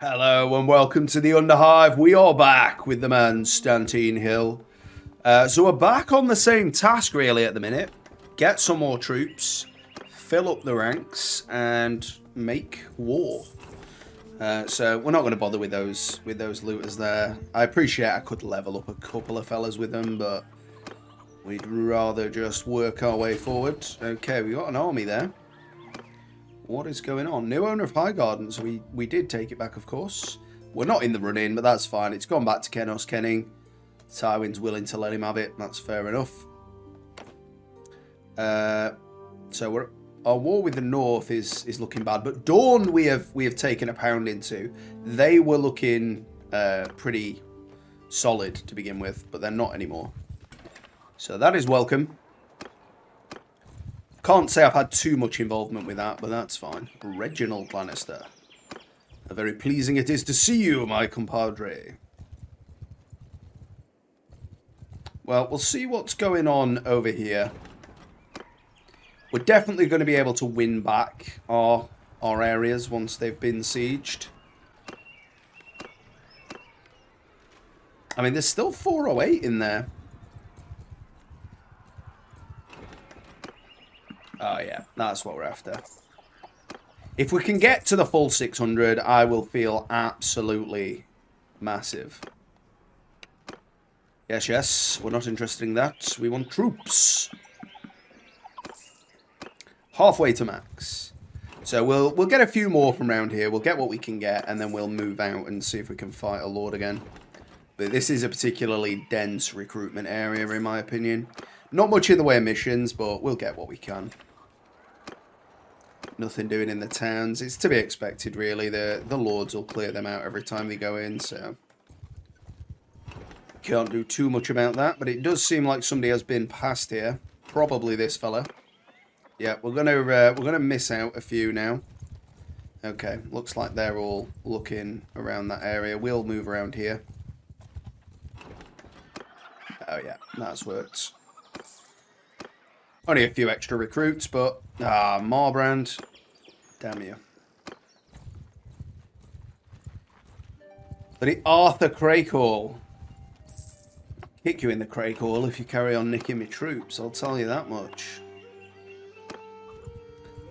Hello and welcome to the Underhive. We are back with the man Stantine Hill. So we're back on the same task really at the minute. Get some more troops, fill up the ranks, and make war. So we're not going to bother with those looters there. I appreciate I could level up a couple of fellas with them, but we'd rather just work our way forward. Okay, we got an army there. What is going on? New owner of High Gardens. We did take it back, of course. We're not in the run-in, but that's fine. It's gone back to Kenos Kenning. Tywin's willing to let him have it. That's fair enough. So our war with the north is looking bad, but Dorne we have taken a pound into. They were looking pretty solid to begin with, but they're not anymore. So that is welcome. Can't say I've had too much involvement with that, but that's fine. Reginald Lannister. Very pleasing it is to see you, my compadre. Well, we'll see what's going on over here. We're definitely going to be able to win back our areas once they've been sieged. I mean, there's still 408 in there. Oh yeah, that's what we're after. If we can get to the full 600, I will feel absolutely massive. Yes, we're not interested in that. We want troops. Halfway to max. So we'll get a few more from around here. We'll get what we can get, and then we'll move out and see if we can fight a lord again. But this is a particularly dense recruitment area, in my opinion. Not much in the way of missions, but we'll get what we can. Nothing doing in the towns. It's to be expected, really. The lords will clear them out every time they go in, so can't do too much about that. But it does seem like somebody has been past here. Probably this fella. Yeah, we're gonna miss out a few now. Okay, looks like they're all looking around that area. We'll move around here. Oh yeah, that's worked. Only a few extra recruits, but... Marbrand. Damn you. But Arthur Crakehall. Kick you in the Crakehall if you carry on nicking me troops, I'll tell you that much.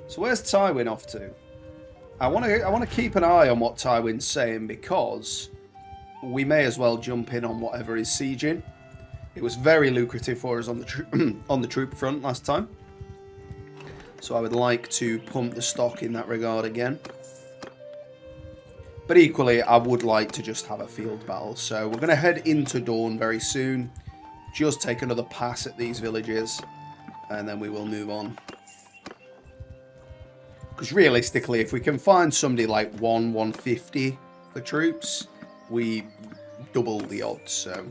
So where's Tywin off to? I want to keep an eye on what Tywin's saying, because we may as well jump in on whatever he's sieging. It was very lucrative for us on the troop front last time. So I would like to pump the stock in that regard again. But equally, I would like to just have a field battle. So we're going to head into Dorne very soon. Just take another pass at these villages. And then we will move on. Because realistically, if we can find somebody like 150 for troops, we double the odds. So...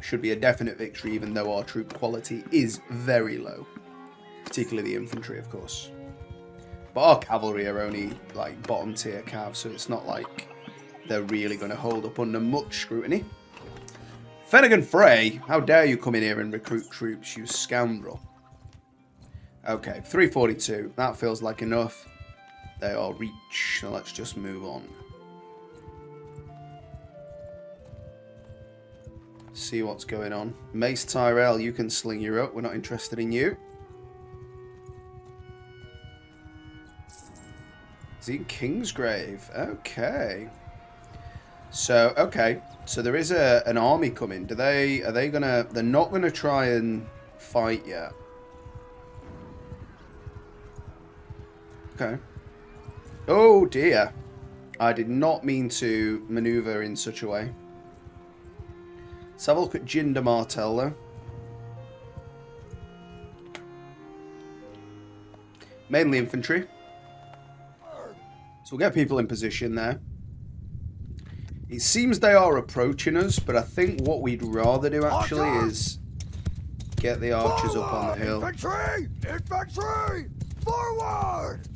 should be a definite victory, even though our troop quality is very low. Particularly the infantry, of course. But our cavalry are only, like, bottom tier cav, so it's not like they're really going to hold up under much scrutiny. Finnegan Frey, how dare you come in here and recruit troops, you scoundrel. Okay, 342. That feels like enough. They are reach, so let's just move on. See what's going on. Mace Tyrell, you can sling your up. We're not interested in you. Is he in Kingsgrave? Okay. So, okay. So there is an army coming. Are they gonna... they're not gonna try and fight yet. Okay. Oh dear. I did not mean to maneuver in such a way. Let's have a look at Jinder Martell, though. Mainly infantry. So we'll get people in position there. It seems they are approaching us, but I think what we'd rather do, actually, is get the archers up on the hill. Infantry! Infantry! Forward!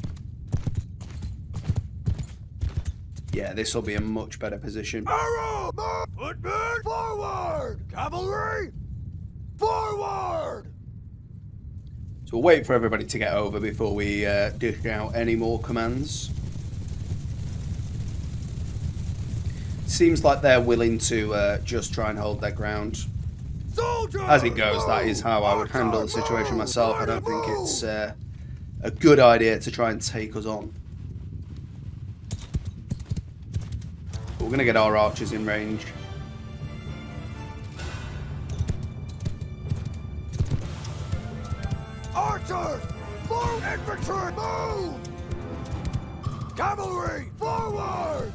Yeah, this will be a much better position. Arrow! Footmen! Forward! Cavalry! Forward! So we'll wait for everybody to get over before we dish out any more commands. Seems like they're willing to just try and hold their ground. Soldier! As it goes, that is how I would handle the situation myself. I don't think it's a good idea to try and take us on. But we're going to get our archers in range. Archers! Forward! Infantry! Move! Cavalry! Forward!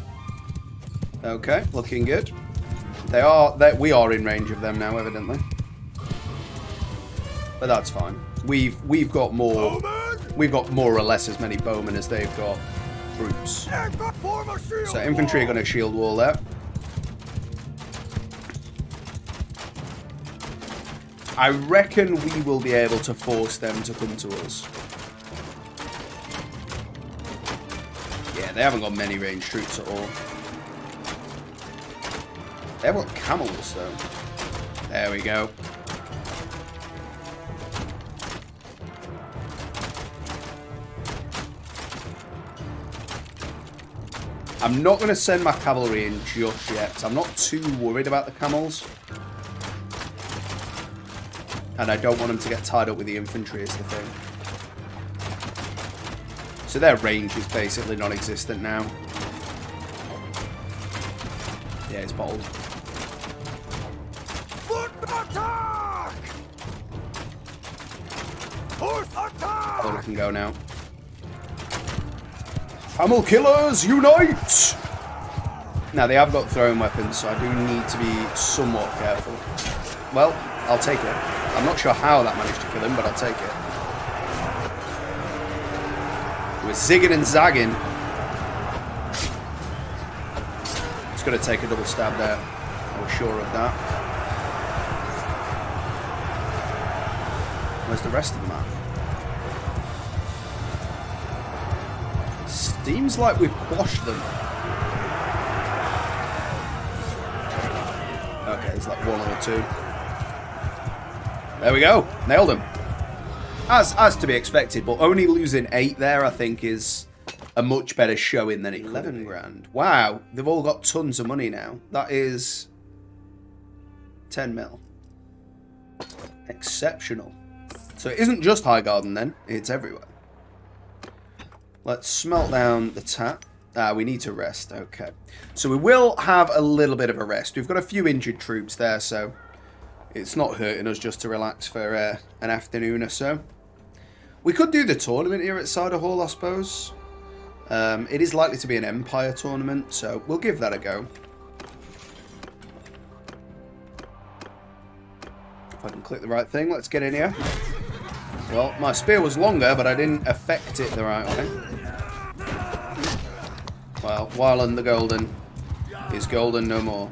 Okay, looking good. We are in range of them now, evidently. But that's fine. We've got more. We've got more or less as many bowmen as they've got troops. So infantry are going to shield wall there. I reckon we will be able to force them to come to us. Yeah, they haven't got many ranged troops at all. They have got camels, though. There we go. I'm not going to send my cavalry in just yet. I'm not too worried about the camels. And I don't want them to get tied up with the infantry is the thing. So their range is basically non-existent now. Yeah, it's bold. Foot attack! Horse attack! Oh, we can go now. Camel killers, unite! Now, they have got throwing weapons, so I do need to be somewhat careful. Well, I'll take it. I'm not sure how that managed to kill him, but I'll take it. We're zigging and zagging. It's going to take a double stab there. I was sure of that. Where's the rest of them at? Seems like we've quashed them. Okay, there's like one or two. There we go. Nailed him. As to be expected, but only losing 8 there, I think, is a much better showing than 11 grand. Wow, they've all got tons of money now. That is 10 mil. Exceptional. So it isn't just Highgarden then, it's everywhere. Let's smelt down the tap. We need to rest, okay. So we will have a little bit of a rest. We've got a few injured troops there, so it's not hurting us just to relax for an afternoon or so. We could do the tournament here at Cider Hall, I suppose. It is likely to be an Empire tournament, so we'll give that a go. If I can click the right thing, let's get in here. Well, my spear was longer, but I didn't affect it the right way. Well, Wyland the Golden is golden no more.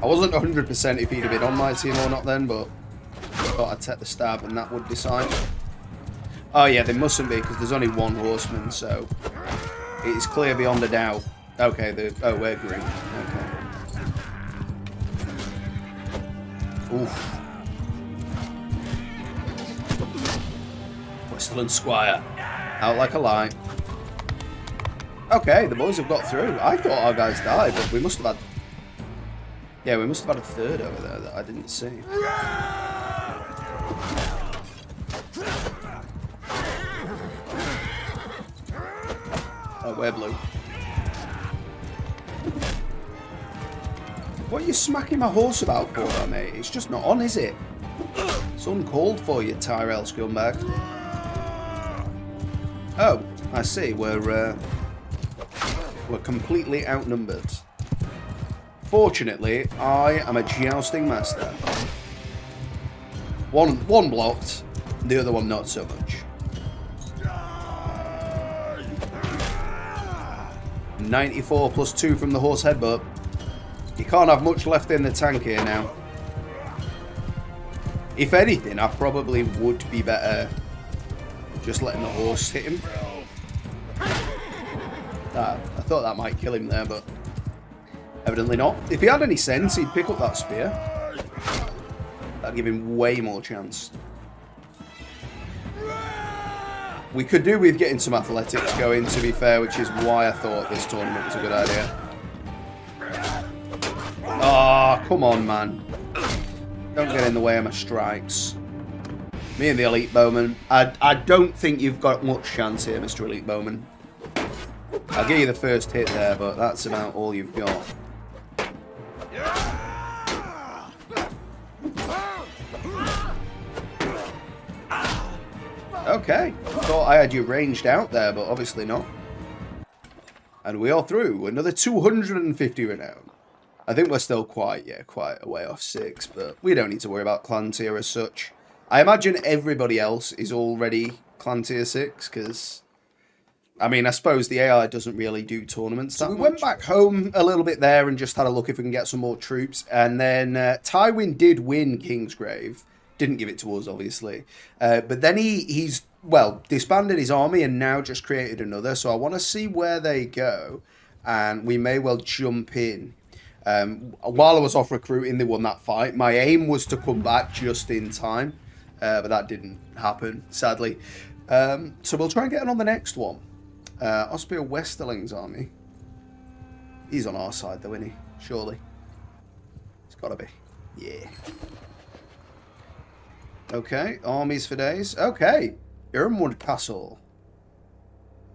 I wasn't 100% if he'd have been on my team or not then, but I thought I'd take the stab and that would decide. Oh yeah, they mustn't be because there's only one horseman, so it is clear beyond a doubt. Okay, we're green. Okay. Oof. Westland Squire. Out like a light. Okay, the boys have got through. I thought our guys died, but we must have had... Yeah, we must have had a third over there that I didn't see. Oh, we're blue. What are you smacking my horse about for, though, mate? It's just not on, is it? It's uncalled for, you Tyrell scumbag. Oh, I see. We're completely outnumbered. Fortunately, I am a jousting master. One blocked, the other one not so much. 94 plus 2 from the horse headbutt. You can't have much left in the tank here now. If anything, I probably would be better just letting the horse hit him. I thought that might kill him there, but evidently not. If he had any sense, he'd pick up that spear. That'd give him way more chance. We could do with getting some athletics going, to be fair, which is why I thought this tournament was a good idea. Ah, oh, come on, man. Don't get in the way of my strikes. Me and the Elite Bowman. I don't think you've got much chance here, Mr. Elite Bowman. I'll give you the first hit there, but that's about all you've got. Okay. Thought I had you ranged out there, but obviously not. And we are through. Another 250 renown. I think we're still quite a way off 6, but we don't need to worry about clan tier as such. I imagine everybody else is already clan tier 6, because, I mean, I suppose the AI doesn't really do tournaments that much. We went back home a little bit there and just had a look if we can get some more troops, and then Tywin did win Kingsgrave. Didn't give it to us, obviously. But then he's, well, disbanded his army and now just created another, so I want to see where they go, and we may well jump in. While I was off recruiting, they won that fight. My aim was to come back just in time, but that didn't happen, sadly. So we'll try and get on the next one. Osbeer Westerling's army. He's on our side, though, isn't he? Surely. It's got to be. Yeah. Okay, armies for days. Okay, Irmwood Castle.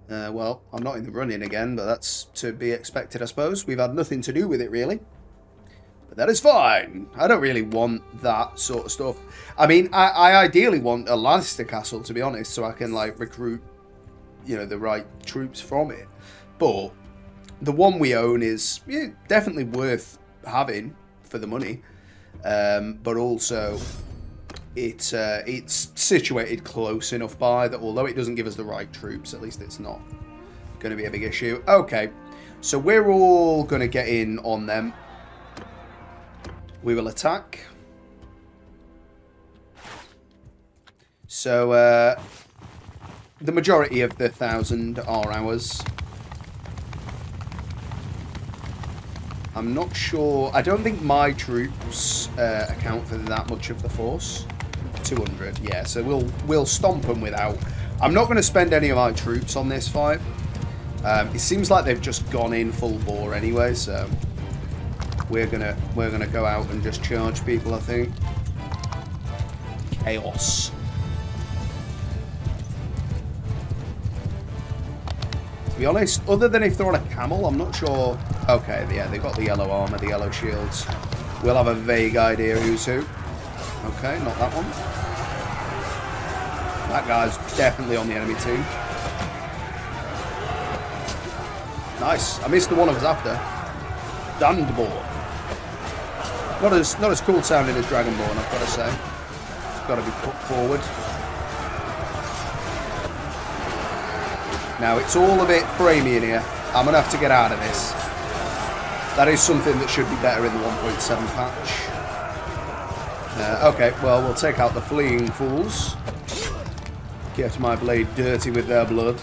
Well, I'm not in the running again, but that's to be expected, I suppose. We've had nothing to do with it, really. But that is fine. I don't really want that sort of stuff. I mean, I ideally want a Lannister Castle, to be honest, so I can, like, recruit, you know, the right troops from it. But the one we own is definitely worth having for the money. But also, it's situated close enough by that although it doesn't give us the right troops, at least it's not going to be a big issue. Okay, so we're all going to get in on them. We will attack. So the majority of the 1,000 are ours. I'm not sure. I don't think my troops account for that much of the force. 200, yeah. So we'll stomp them without. I'm not going to spend any of my troops on this fight. It seems like they've just gone in full bore anyway. So we're gonna go out and just charge people. I think. Chaos. To be honest, other than if they're on a camel, I'm not sure. Okay, yeah, they've got the yellow armor, the yellow shields. We'll have a vague idea who's who. Okay, not that one. That guy's definitely on the enemy team. Nice. I missed the one I was after. Dandborn. Not as cool sounding as Dragonborn, I've got to say. It's got to be put forward. Now, it's all a bit framey in here. I'm going to have to get out of this. That is something that should be better in the 1.7 patch. Okay, well, we'll take out the fleeing fools. Get my blade dirty with their blood.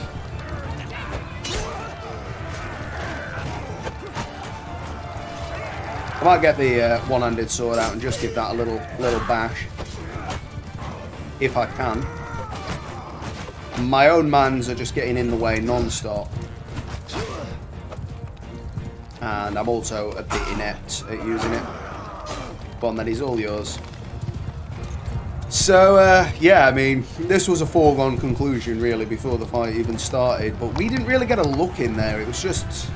I might get the one-handed sword out and just give that a little bash. If I can. My own mans are just getting in the way non-stop. And I'm also a bit inept at using it. Go on, that is all yours. So, yeah, I mean, this was a foregone conclusion, really, before the fight even started. But we didn't really get a look in there. It was just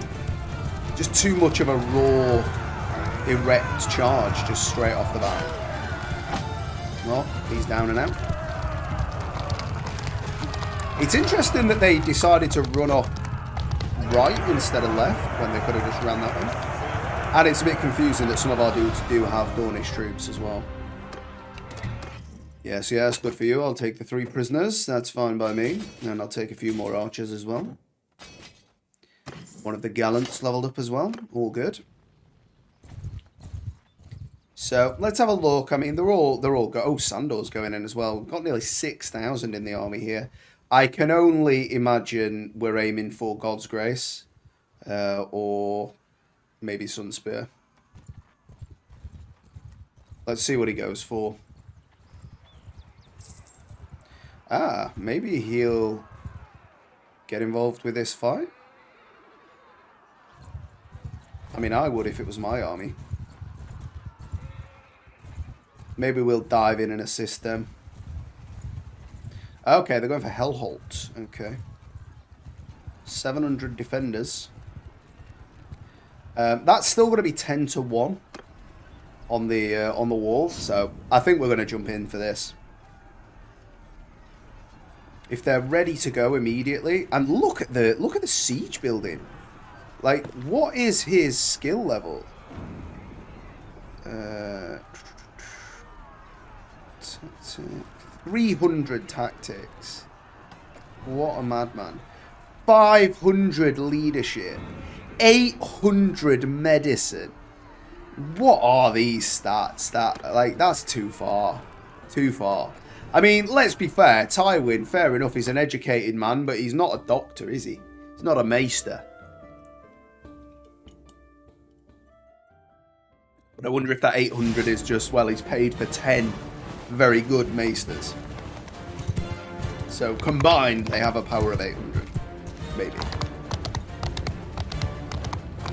too much of a raw, erect charge, just straight off the bat. Well, he's down and out. It's interesting that they decided to run off right instead of left when they could have just ran that way. And it's a bit confusing that some of our dudes do have Dornish troops as well. Yes, good for you. I'll take the 3 prisoners. That's fine by me. And I'll take a few more archers as well. One of the gallants leveled up as well. All good. So let's have a look. I mean, they're all go. Oh, Sandor's going in as well. We've got nearly 6,000 in the army here. I can only imagine we're aiming for God's Grace, or maybe Sunspear. Let's see what he goes for. Ah, maybe he'll get involved with this fight? I mean, I would if it was my army. Maybe we'll dive in and assist them. Okay, they're going for Hellholt. Okay. 700 defenders. That's still going to be 10 to 1 on the walls, so I think we're going to jump in for this. If they're ready to go immediately, and look at the siege building. Like, what is his skill level? 300 tactics. What a madman. 500 leadership. 800 medicine. What are these stats? Like, that's too far. Too far. I mean, let's be fair. Tywin, fair enough, he's an educated man, but he's not a doctor, is he? He's not a maester. But I wonder if that 800 is just, well, he's paid for 10 very good maesters. So, combined, they have a power of 800. Maybe.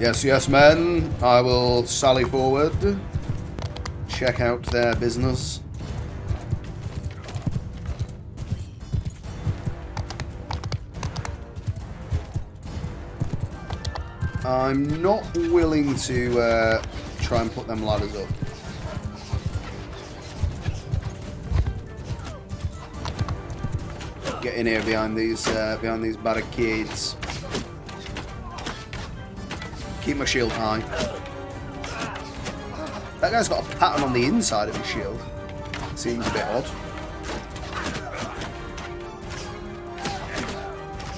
Yes, yes, men. I will sally forward. Check out their business. I'm not willing to try and put them ladders up. Get in here behind these barricades. Keep my shield high. That guy's got a pattern on the inside of his shield. Seems a bit odd.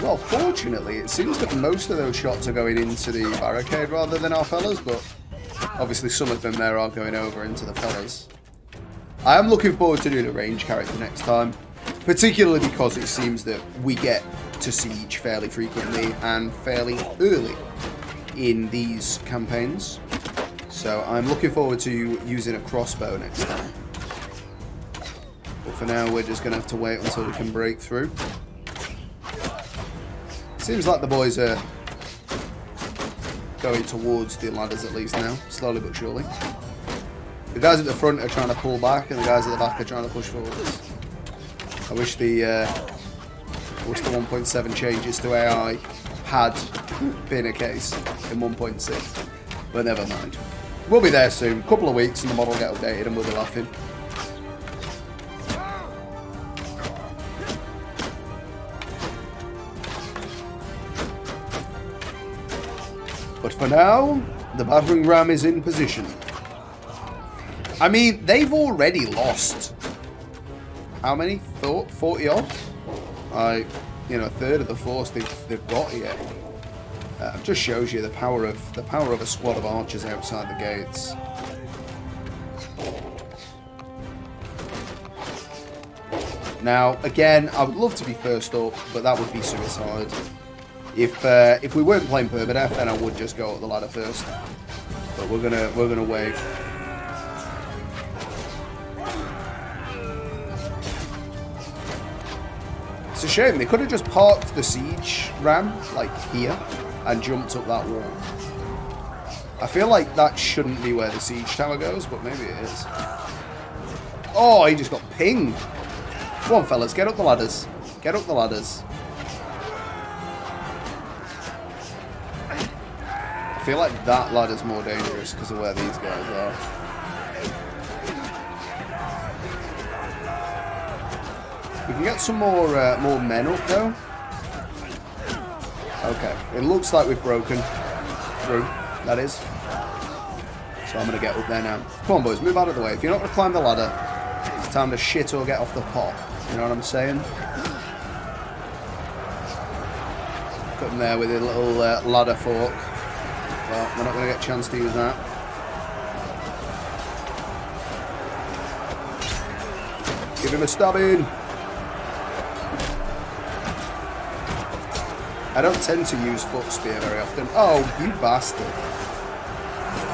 Well, fortunately, it seems that most of those shots are going into the barricade rather than our fellas, but obviously some of them there are going over into the fellas. I am looking forward to doing a range character next time, particularly because it seems that we get to siege fairly frequently and fairly early in these campaigns. So I'm looking forward to using a crossbow next time. But for now, we're just going to have to wait until we can break through. Seems like the boys are going towards the ladders at least now, slowly but surely. The guys at the front are trying to pull back, and the guys at the back are trying to push forwards. I wish the 1.7 changes to AI had been a case in 1.6, but never mind. We'll be there soon. Couple of weeks, and the model will get updated, and we'll be laughing. But for now, the battering ram is in position. I mean, they've already lost. How many? 40 odd? A third of the force they've got here. Just shows you the power of a squad of archers outside the gates. Now, again, I would love to be first up, but that would be suicide. If we weren't playing permadeath, then I would just go up the ladder first. But we're gonna wait. It's a shame, they could have just parked the siege ram like here and jumped up that wall. I feel like that shouldn't be where the siege tower goes, but maybe it is. Oh, he just got pinged. Come on, fellas, get up the ladders. Get up the ladders. I feel like that ladder's more dangerous because of where these guys are. We can get some more men up though. Okay, it looks like we've broken through, that is. So I'm going to get up there now. Come on, boys, move out of the way. If you're not going to climb the ladder, it's time to shit or get off the pot. You know what I'm saying? Put them there with a little ladder fork. Well, we're not going to get a chance to use that. Give him a stabbing. I don't tend to use foot spear very often. Oh, you bastard.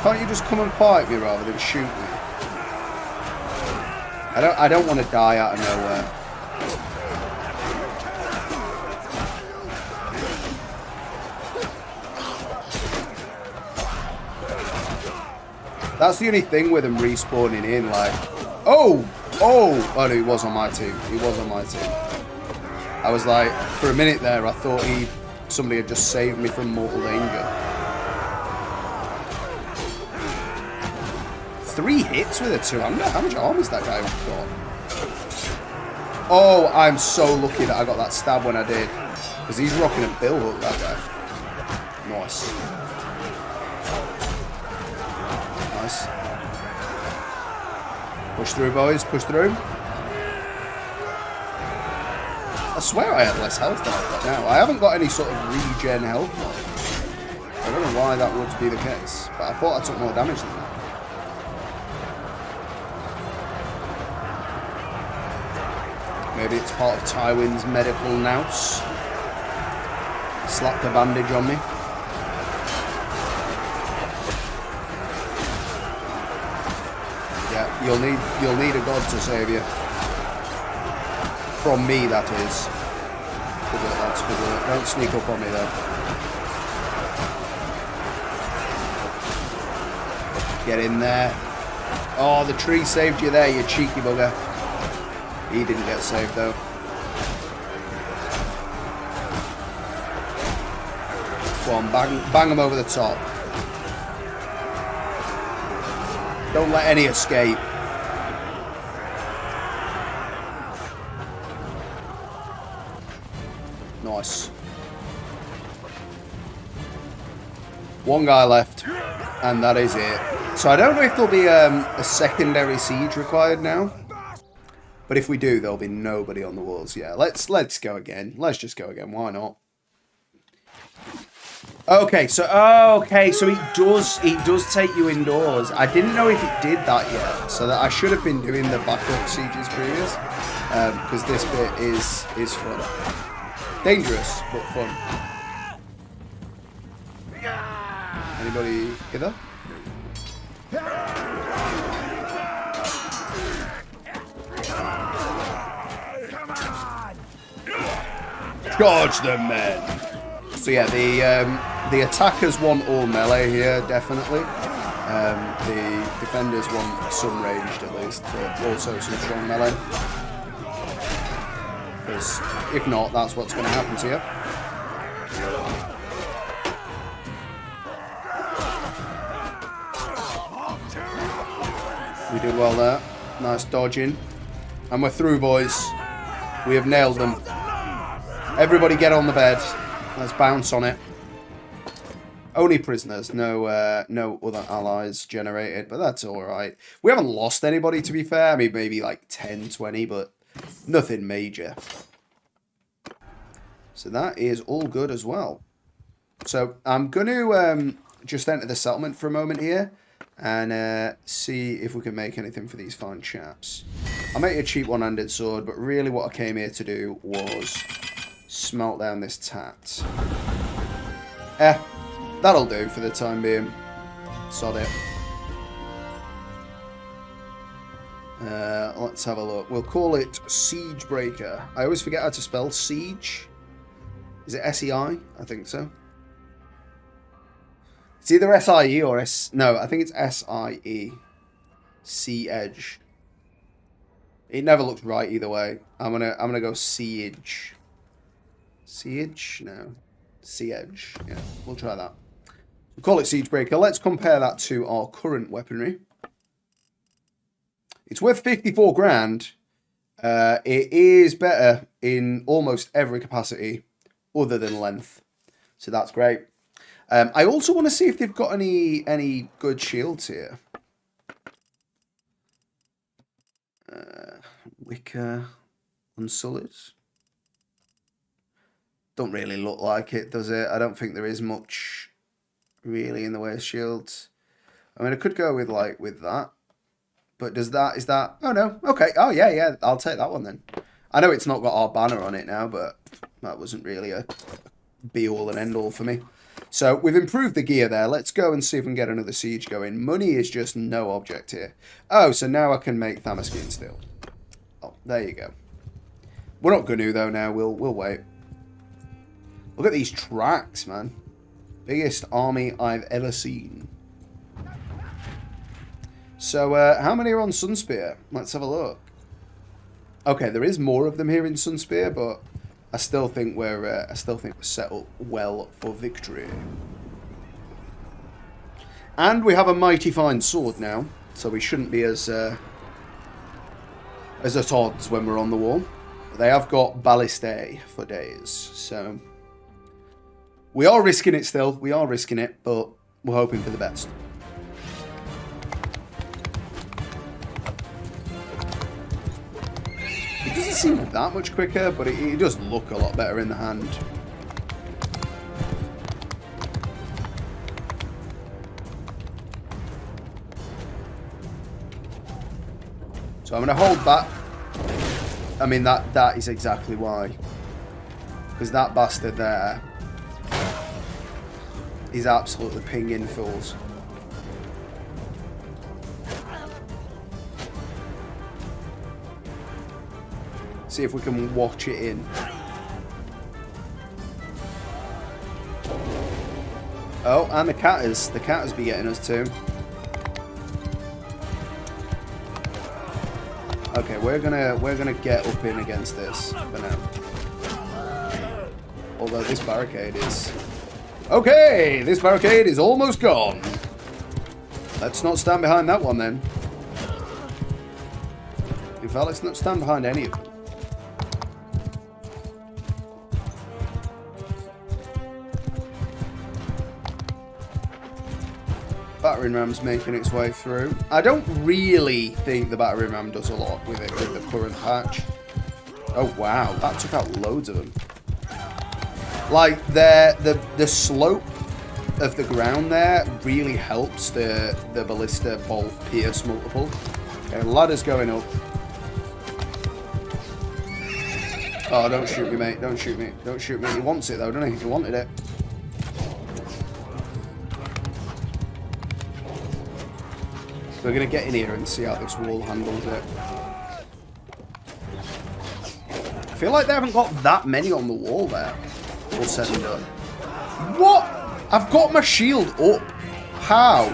Can't you just come and fight me rather than shoot me? I don't want to die out of nowhere. That's the only thing with him respawning in, like... Oh! Oh! Oh, no, he was on my team. He was on my team. I was like, for a minute there, I thought somebody had just saved me from mortal danger. 3 hits with a 2-hander? How much armor has that guy got? Oh, I'm so lucky that I got that stab when I did. Because he's rocking a bill hook, that guy. Nice. Nice. Push through, boys. Push through. I swear I had less health than I've got now. I haven't got any sort of regen health. I don't know why that would be the case. But I thought I took more damage than that. Maybe it's part of Tywin's medical nous. Slapped a bandage on me. Yeah, you'll need a god to save you. From me, that is. Good work, lads, good work. Don't sneak up on me, though. Get in there. Oh, the tree saved you there, you cheeky bugger. He didn't get saved, though. Go on, bang him over the top. Don't let any escape. Nice. One guy left, and that is it. So I don't know if there'll be a secondary siege required now. But if we do, there'll be nobody on the walls. Yeah, let's go again. Let's just go again. Why not? Okay, so he does take you indoors. I didn't know if it did that yet, so that I should have been doing the backup sieges previous, because this bit is fun, dangerous but fun. Anybody hither? Charge them, men! So yeah, the attackers want all melee here, definitely. The defenders want some ranged at least, but also some strong melee. Because if not, that's what's going to happen to you. We did well there. Nice dodging. And we're through, boys. We have nailed them. Everybody get on the bed. Let's bounce on it. Only prisoners. No other allies generated, but that's alright. We haven't lost anybody, to be fair. I mean, maybe like 10, 20, but nothing major. So that is all good as well. So I'm going to just enter the settlement for a moment here and see if we can make anything for these fine chaps. I'll make a cheap one-handed sword, but really what I came here to do was smelt down this tat. That'll do for the time being. Sod it. Let's have a look. We'll call it Siegebreaker. I always forget how to spell siege. Is it S-E-I? I think so. It's either S-I-E or S... No, I think it's S-I-E. Siege. It never looks right either way. I'm gonna go siege. Siege? No. Siege. Yeah, we'll try that. We'll call it Siegebreaker. Let's compare that to our current weaponry. It's worth 54 grand. It is better in almost every capacity other than length. So that's great. I also want to see if they've got any good shields here. Wicker, Unsullied. Don't really look like it, does it? I don't think there is much really in the way of shields. I mean, I could go with that. But is that... Oh, no. Okay. Oh, yeah. I'll take that one then. I know it's not got our banner on it now, but that wasn't really a be-all and end-all for me. So we've improved the gear there. Let's go and see if we can get another siege going. Money is just no object here. Oh, so now I can make Thamascene steel. Oh, there you go. We're not going to, though, now. We'll wait. Look at these tracks, man. Biggest army I've ever seen. So, how many are on Sunspear? Let's have a look. Okay, there is more of them here in Sunspear, but I still think we're set up well for victory. And we have a mighty fine sword now, so we shouldn't be as at odds when we're on the wall. They have got ballistae for days, so we are risking it still. We are risking it, but we're hoping for the best. It doesn't seem that much quicker, but it does look a lot better in the hand. So I'm going to hold back. I mean, that is exactly why. Because that bastard there is absolutely pinging fools. See if we can watch it in. Oh, and the catters be getting us too. Okay, we're gonna get up in against this for now. Although this barricade is... Okay, this barricade is almost gone. Let's not stand behind that one then. In fact, let's not stand behind any of them. Battering ram's making its way through. I don't really think the battering ram does a lot with it with the current patch. Oh wow, that took out loads of them. Like the slope of the ground there really helps the ballista bolt pierce multiple. Okay, ladder's going up. Oh, don't shoot me, mate. Don't shoot me. Don't shoot me. He wants it though, doesn't he? He wanted it. We're going to get in here and see how this wall handles it. I feel like they haven't got that many on the wall there. All said and done. What? I've got my shield up. How?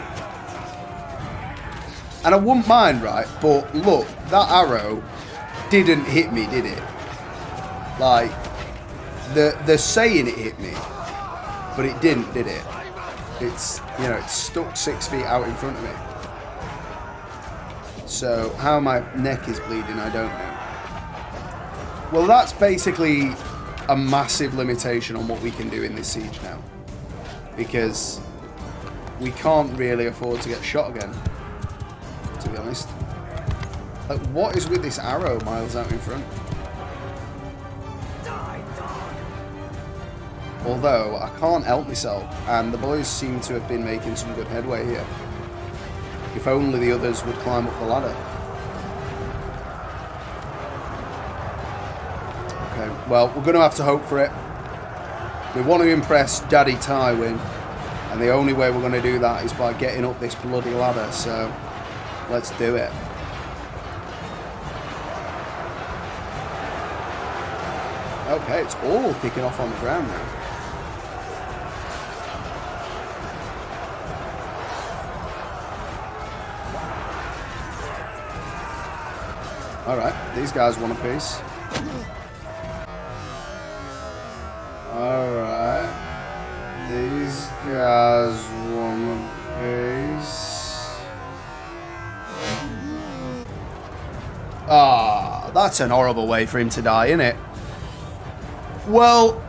And I wouldn't mind, right? But look, that arrow didn't hit me, did it? Like, they're saying it hit me, but it didn't, did it? It's, you know, it's stuck 6 feet out in front of me. So, how my neck is bleeding, I don't know. Well, that's basically a massive limitation on what we can do in this siege now. Because we can't really afford to get shot again, to be honest. Like, what is with this arrow miles out in front? Although, I can't help myself, and the boys seem to have been making some good headway here. If only the others would climb up the ladder. Okay, well, we're going to have to hope for it. We want to impress Daddy Tywin, and the only way we're going to do that is by getting up this bloody ladder, so let's do it. Okay, it's all kicking off on the ground now. Alright, these guys want a piece. Alright. These guys want a piece. Ah, that's an horrible way for him to die, isn't it? Well,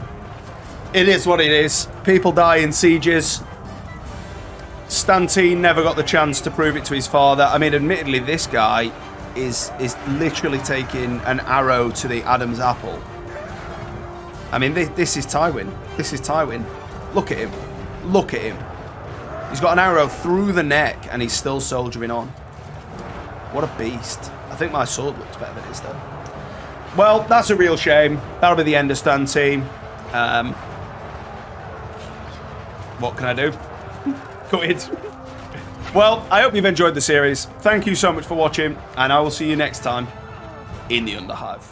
it is what it is. People die in sieges. Stantine never got the chance to prove it to his father. I mean, admittedly, this guy is literally taking an arrow to the Adam's apple. I mean, this is Tywin. This is Tywin. Look at him. Look at him. He's got an arrow through the neck and he's still soldiering on. What a beast. I think my sword looks better than his though. Well, that's a real shame. That'll be the end of Stantine. What can I do? Gutted. Well, I hope you've enjoyed the series. Thank you so much for watching, and I will see you next time in the Underhive.